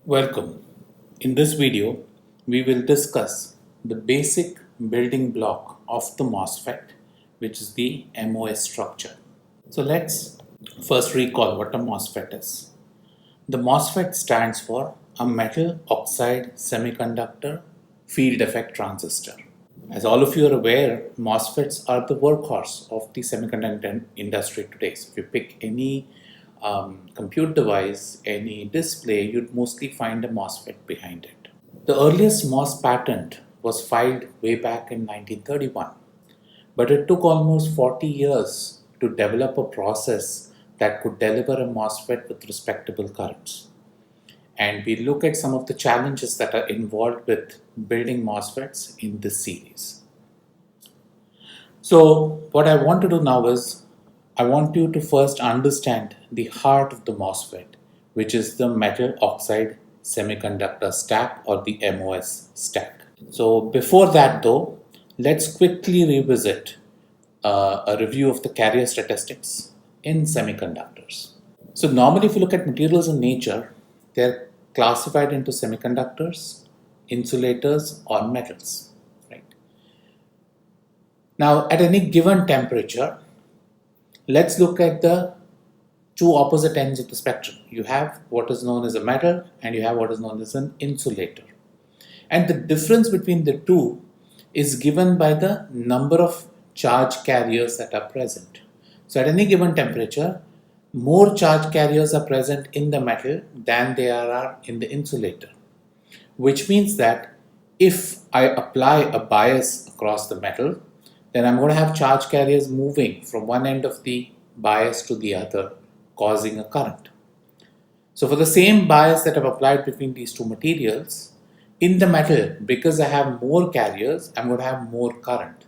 Welcome. In this video, we will discuss the basic building block of the MOSFET, which is the MOS structure. So let's first recall what a MOSFET is. The MOSFET stands for a metal oxide semiconductor field effect transistor. As all of you are aware, MOSFETs are the workhorse of the semiconductor industry today. So if you pick any compute device, any display, you'd mostly find a MOSFET behind it. The earliest MOS patent was filed way back in 1931, but it took almost 40 years to develop a process that could deliver a MOSFET with respectable currents. And we look at some of the challenges that are involved with building MOSFETs in this series. So what I want to do now is I want you to first understand the heart of the MOSFET, which is the metal oxide semiconductor stack or the MOS stack. So before that though, let's quickly revisit a review of the carrier statistics in semiconductors. So normally if you look at materials in nature, they're classified into semiconductors, insulators or metals. Right? Now at any given temperature, let's look at the two opposite ends of the spectrum. You have what is known as a metal and you have what is known as an insulator. And the difference between the two is given by the number of charge carriers that are present. So at any given temperature, more charge carriers are present in the metal than there are in the insulator, which means that if I apply a bias across the metal, then I'm going to have charge carriers moving from one end of the bias to the other, causing a current. So for the same bias that I've applied between these two materials, in the metal, because I have more carriers, I'm going to have more current.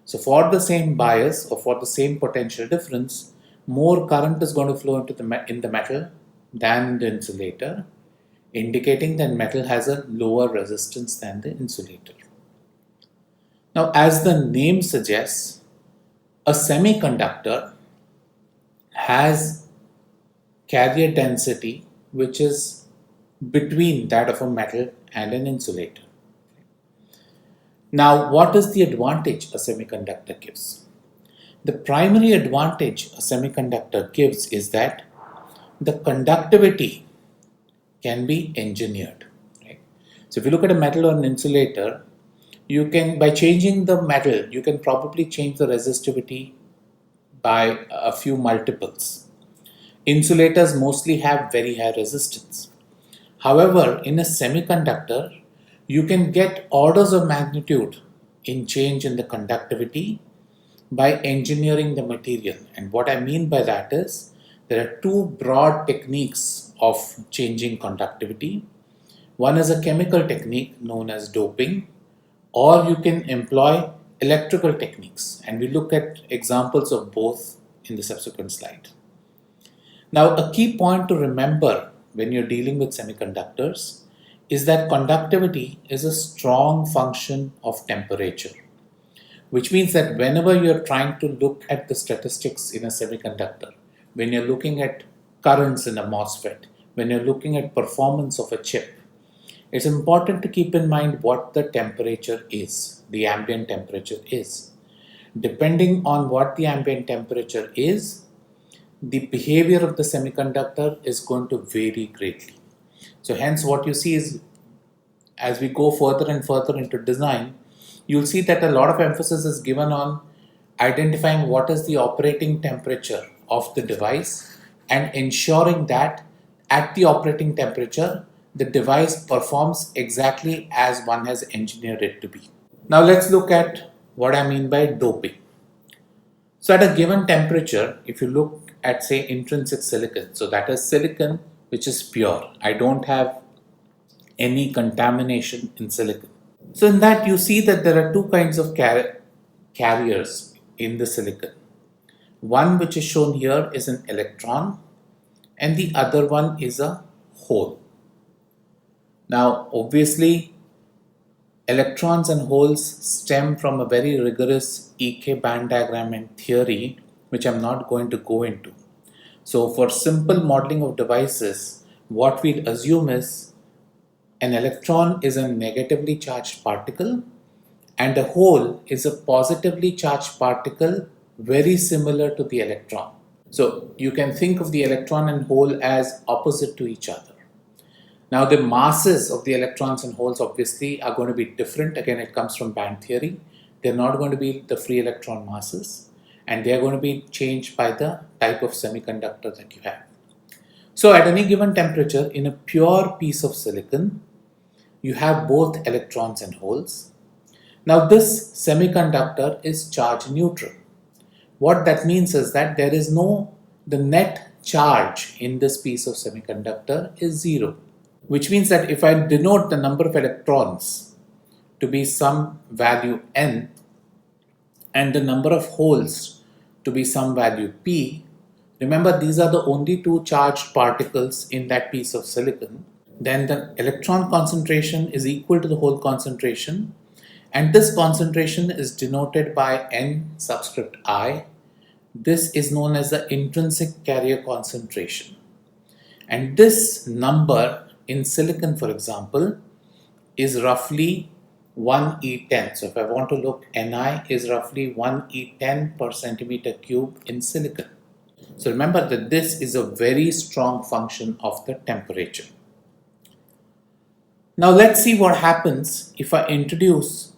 So for the same bias or for the same potential difference, more current is going to flow into in the metal than the insulator, indicating that metal has a lower resistance than the insulator. Now, as the name suggests, a semiconductor has carrier density which is between that of a metal and an insulator. Now, what is the advantage a semiconductor gives? The primary advantage a semiconductor gives is that the conductivity can be engineered. Right? So if you look at a metal or an insulator, you can, by changing the metal, you can probably change the resistivity by a few multiples. Insulators mostly have very high resistance. However, in a semiconductor, you can get orders of magnitude in change in the conductivity by engineering the material. And what I mean by that is, there are two broad techniques of changing conductivity. One is a chemical technique known as doping, or you can employ electrical techniques, and we look at examples of both in the subsequent slide. Now, a key point to remember when you're dealing with semiconductors is that conductivity is a strong function of temperature, which means that whenever you're trying to look at the statistics in a semiconductor, when you're looking at currents in a MOSFET, when you're looking at performance of a chip, it's important to keep in mind what the temperature is, the ambient temperature is. Depending on what the ambient temperature is, the behavior of the semiconductor is going to vary greatly. So hence what you see is, as we go further and further into design, you'll see that a lot of emphasis is given on identifying what is the operating temperature of the device and ensuring that at the operating temperature, the device performs exactly as one has engineered it to be. Now let's look at what I mean by doping. So at a given temperature, if you look at say intrinsic silicon, so that is silicon which is pure. I don't have any contamination in silicon. So in that you see that there are two kinds of carriers in the silicon. One which is shown here is an electron and the other one is a hole. Now obviously electrons and holes stem from a very rigorous EK band diagram and theory which I'm not going to go into. So for simple modeling of devices, what we'd assume is an electron is a negatively charged particle and a hole is a positively charged particle very similar to the electron. So you can think of the electron and hole as opposite to each other. Now the masses of the electrons and holes obviously are going to be different. Again, it comes from band theory. They're not going to be the free electron masses, and they're going to be changed by the type of semiconductor that you have. So at any given temperature, in a pure piece of silicon, you have both electrons and holes. Now this semiconductor is charge neutral. What that means is that the net charge in this piece of semiconductor is zero, which means that if I denote the number of electrons to be some value n and the number of holes to be some value p, remember these are the only two charged particles in that piece of silicon, then the electron concentration is equal to the hole concentration, and this concentration is denoted by n subscript I. This is known as the intrinsic carrier concentration, and this number in silicon, for example, is roughly 1e10. So if I want to look, Ni is roughly 1e10 per centimeter cube in silicon. So remember that this is a very strong function of the temperature. Now let's see what happens if I introduce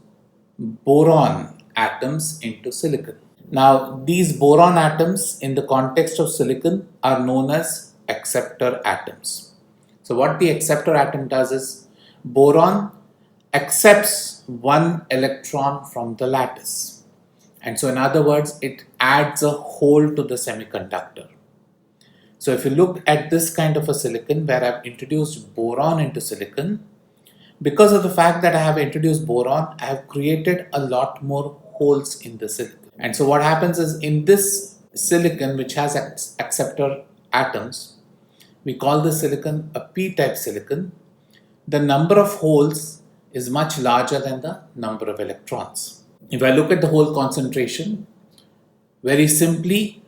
boron atoms into silicon. Now these boron atoms in the context of silicon are known as acceptor atoms. So what the acceptor atom does is boron accepts one electron from the lattice. And so in other words, it adds a hole to the semiconductor. So if you look at this kind of a silicon where I've introduced boron into silicon, because of the fact that I have introduced boron, I have created a lot more holes in the silicon. And so what happens is in this silicon which has acceptor atoms, we call this silicon a p-type silicon. The number of holes is much larger than the number of electrons. If I look at the hole concentration, very simply,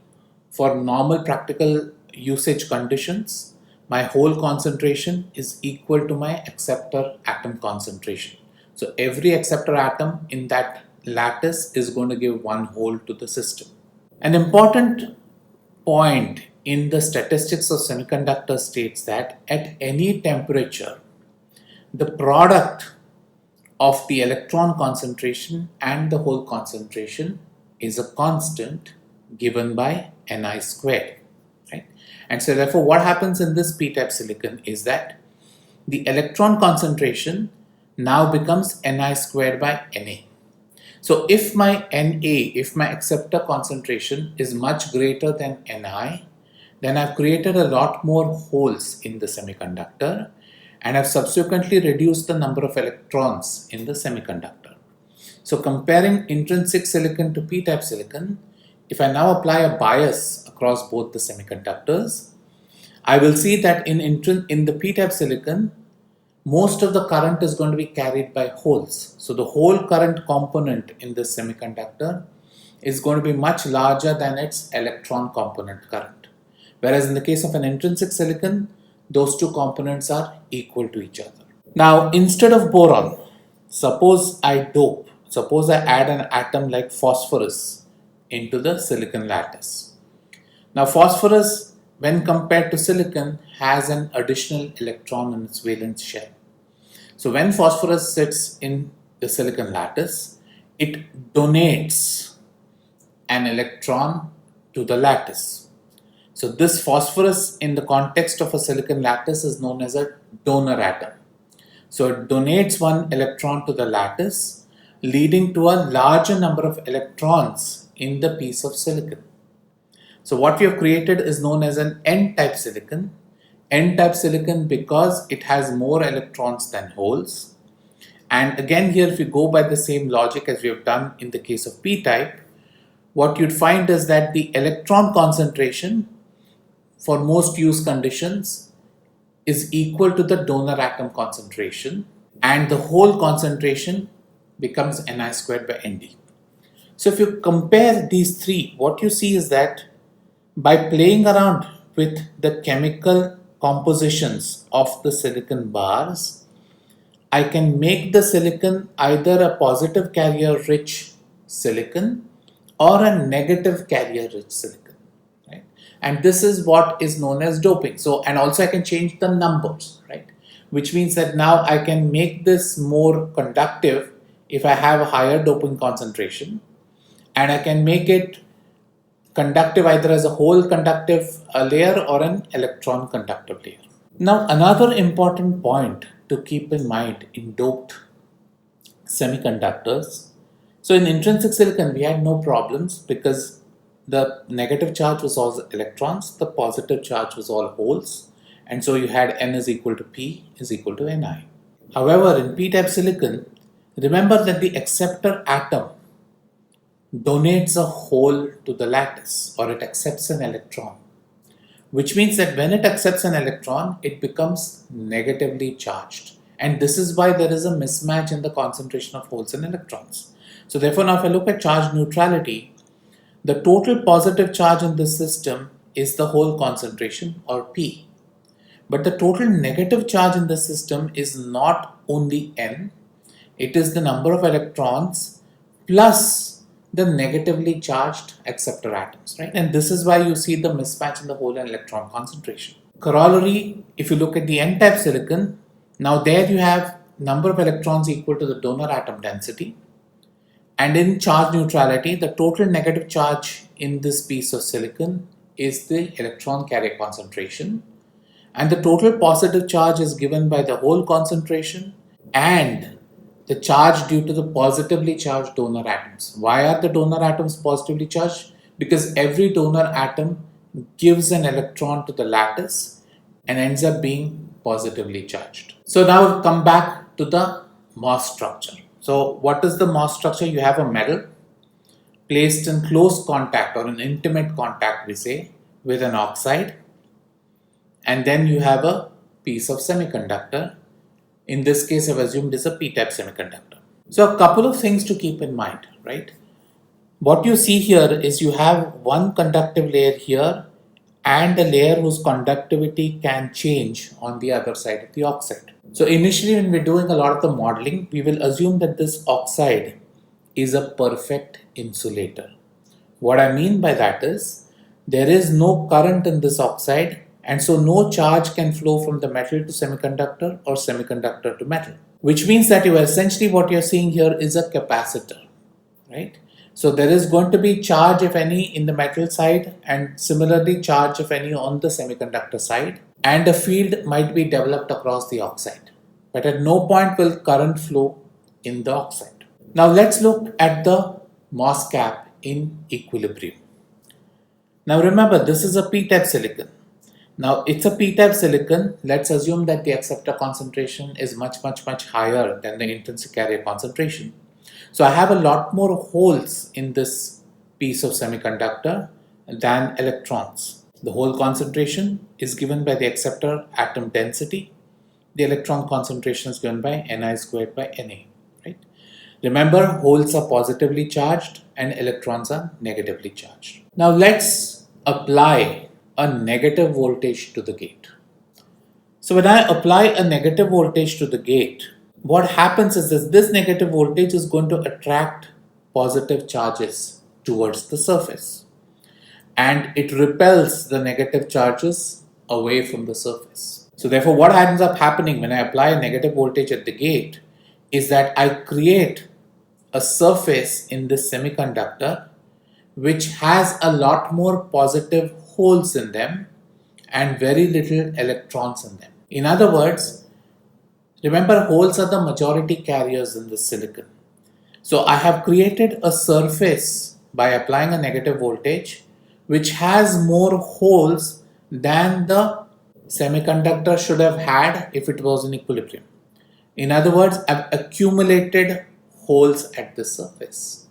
for normal practical usage conditions, my hole concentration is equal to my acceptor atom concentration. So every acceptor atom in that lattice is going to give one hole to the system. An important point in the statistics of semiconductors states that at any temperature, the product of the electron concentration and the hole concentration is a constant given by Ni squared. Right? And so therefore what happens in this p-type silicon is that the electron concentration now becomes Ni squared by Na. So if my if my acceptor concentration is much greater than Ni, then I've created a lot more holes in the semiconductor, and I've subsequently reduced the number of electrons in the semiconductor. So comparing intrinsic silicon to p-type silicon, if I now apply a bias across both the semiconductors, I will see that in the p-type silicon, most of the current is going to be carried by holes. So the hole current component in this semiconductor is going to be much larger than its electron component current. Whereas in the case of an intrinsic silicon, those two components are equal to each other. Now instead of boron, suppose I add an atom like phosphorus into the silicon lattice. Now phosphorus, when compared to silicon, has an additional electron in its valence shell. So when phosphorus sits in the silicon lattice, it donates an electron to the lattice. So this phosphorus in the context of a silicon lattice is known as a donor atom. So it donates one electron to the lattice, leading to a larger number of electrons in the piece of silicon. So what we have created is known as an N-type silicon. N-type silicon because it has more electrons than holes. And again here, if you go by the same logic as we have done in the case of p-type, what you'd find is that the electron concentration for most use conditions is equal to the donor atom concentration, and the hole concentration becomes Ni squared by Nd. So if you compare these three, what you see is that by playing around with the chemical compositions of the silicon bars, I can make the silicon either a positive carrier rich silicon or a negative carrier rich silicon, right? And this is what is known as doping. So, and also I can change the numbers, right? Which means that now I can make this more conductive if I have a higher doping concentration, and I can make it conductive either as a hole conductive layer or an electron conductive layer. Now, another important point to keep in mind in doped semiconductors. So in intrinsic silicon, we had no problems because the negative charge was all electrons, the positive charge was all holes, and so you had N is equal to P is equal to Ni. However, in p-type silicon, remember that the acceptor atom donates a hole to the lattice, or it accepts an electron, which means that when it accepts an electron, it becomes negatively charged. And this is why there is a mismatch in the concentration of holes and electrons. So therefore, now if I look at charge neutrality, the total positive charge in this system is the hole concentration, or P. But the total negative charge in the system is not only N, it is the number of electrons plus the negatively charged acceptor atoms, right? And this is why you see the mismatch in the hole and electron concentration. Corollary, if you look at the N-type silicon, now there you have number of electrons equal to the donor atom density. And in charge neutrality, the total negative charge in this piece of silicon is the electron carrier concentration. And the total positive charge is given by the hole concentration and the charge due to the positively charged donor atoms. Why are the donor atoms positively charged? Because every donor atom gives an electron to the lattice and ends up being positively charged. So now we'll come back to the MOS structure. So what is the MOS structure? You have a metal placed in close contact, or an intimate contact we say, with an oxide, and then you have a piece of semiconductor. In this case, I've assumed is a p-type semiconductor. So a couple of things to keep in mind, right? What you see here is you have one conductive layer here and a layer whose conductivity can change on the other side of the oxide. So initially when we're doing a lot of the modeling, we will assume that this oxide is a perfect insulator. What I mean by that is there is no current in this oxide, and so no charge can flow from the metal to semiconductor or semiconductor to metal, which means that you are essentially what you're seeing here is a capacitor, right? So there is going to be charge, if any, in the metal side, and similarly charge, if any, on the semiconductor side, and a field might be developed across the oxide, but at no point will current flow in the oxide. Now let's look at the MOS cap in equilibrium. Now remember, this is a p-type silicon. Now it's a p-type silicon. Let's assume that the acceptor concentration is much higher than the intrinsic carrier concentration. So I have a lot more holes in this piece of semiconductor than electrons. The hole concentration is given by the acceptor atom density. The electron concentration is given by Ni squared by Na, right? Remember, holes are positively charged and electrons are negatively charged. Now let's apply a negative voltage to the gate. So when I apply a negative voltage to the gate, what happens is this negative voltage is going to attract positive charges towards the surface, and it repels the negative charges away from the surface. So therefore, what ends up happening when I apply a negative voltage at the gate is that I create a surface in this semiconductor which has a lot more positive holes in them and very little electrons in them. In other words, remember, holes are the majority carriers in the silicon. So I have created a surface by applying a negative voltage which has more holes than the semiconductor should have had if it was in equilibrium. In other words, I've accumulated holes at the surface,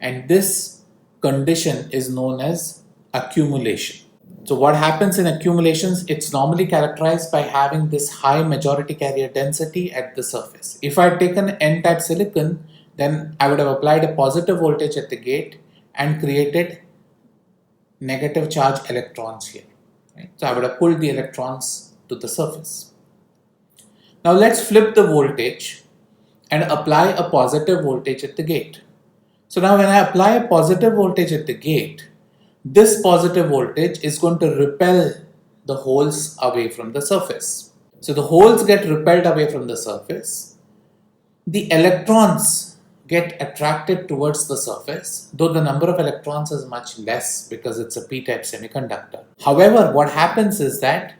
and this condition is known as accumulation. So what happens in accumulations, it's normally characterized by having this high majority carrier density at the surface. If I had taken N-type silicon, then I would have applied a positive voltage at the gate and created negative charge electrons here, right? So I would have pulled the electrons to the surface. Now let's flip the voltage and apply a positive voltage at the gate. So now when I apply a positive voltage at the gate, this positive voltage is going to repel the holes away from the surface. So the holes get repelled away from the surface. The electrons get attracted towards the surface, though the number of electrons is much less because it's a p-type semiconductor. However, what happens is that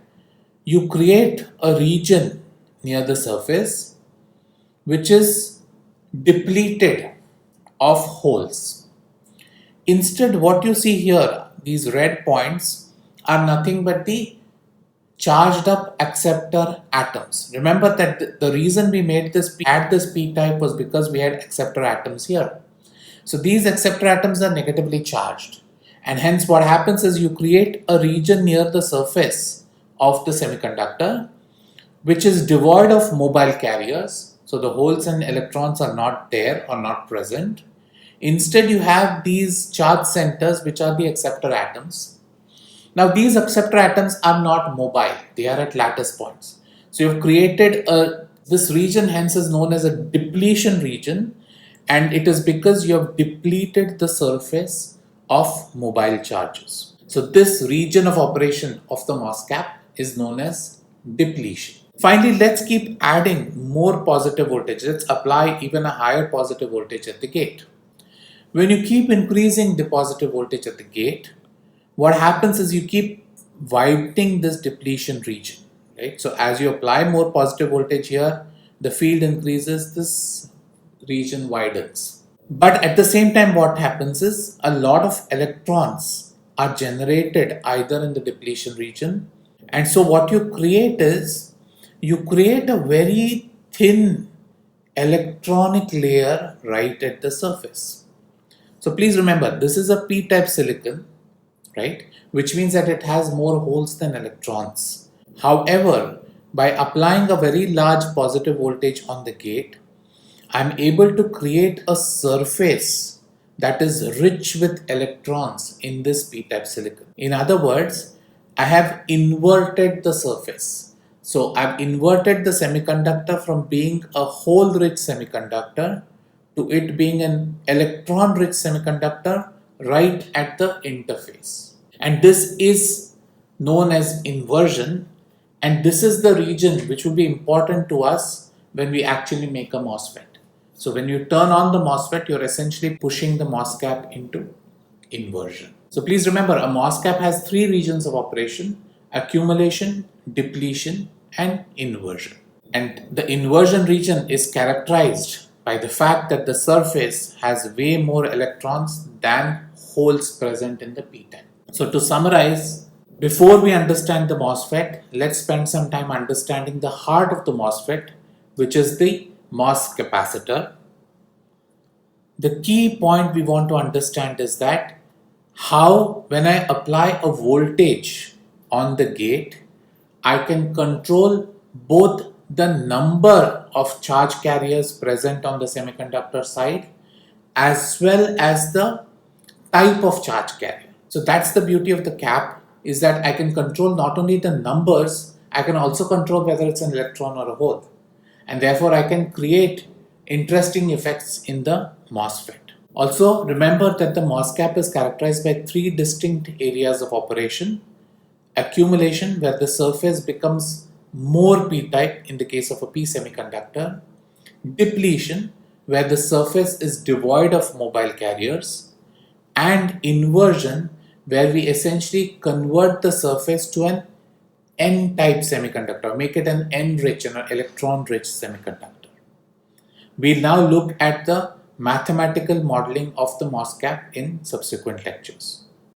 you create a region near the surface which is depleted of holes. Instead, what you see here, these red points, are nothing but the charged up acceptor atoms. Remember that the reason we made this p-type was because we had acceptor atoms here. So these acceptor atoms are negatively charged, and hence what happens is you create a region near the surface of the semiconductor which is devoid of mobile carriers. So the holes and electrons are not there or not present. Instead, you have these charge centers which are the acceptor atoms. Now these acceptor atoms are not mobile, they are at lattice points. So you've created this region, hence is known as a depletion region, and it is because you have depleted the surface of mobile charges. So this region of operation of the MOSFET is known as depletion. Finally, let's keep adding more positive voltage. Let's apply even a higher positive voltage at the gate. When you keep increasing the positive voltage at the gate, what happens is you keep widening this depletion region, right? So as you apply more positive voltage here, the field increases, this region widens. But at the same time, what happens is a lot of electrons are generated either in the depletion region. And so what you create is, you create a very thin electronic layer right at the surface. So please remember, this is a p-type silicon, right? Which means that it has more holes than electrons. However, by applying a very large positive voltage on the gate, I'm able to create a surface that is rich with electrons in this p-type silicon. In other words, I have inverted the surface. So I've inverted the semiconductor from being a hole-rich semiconductor to it being an electron-rich semiconductor right at the interface. And this is known as inversion, and this is the region which will be important to us when we actually make a MOSFET. So when you turn on the MOSFET, you're essentially pushing the MOSFET into inversion. So please remember, a MOSFET has three regions of operation: accumulation, depletion, and inversion. And the inversion region is characterized by the fact that the surface has way more electrons than holes present in the p-type. So to summarize, before we understand the MOSFET, let's spend some time understanding the heart of the MOSFET, which is the MOS capacitor. The key point we want to understand is that how, when I apply a voltage on the gate, I can control both the number of charge carriers present on the semiconductor side as well as the type of charge carrier. So that's the beauty of the cap, is that I can control not only the numbers, I can also control whether it's an electron or a hole. And therefore I can create interesting effects in the MOSFET. Also remember that the MOS cap is characterized by three distinct areas of operation: accumulation, where the surface becomes more p-type in the case of a p semiconductor; depletion, where the surface is devoid of mobile carriers; and inversion, where we essentially convert the surface to an n-type semiconductor, make it an n-rich and an electron-rich semiconductor. We'll now look at the mathematical modeling of the MOSFET in subsequent lectures.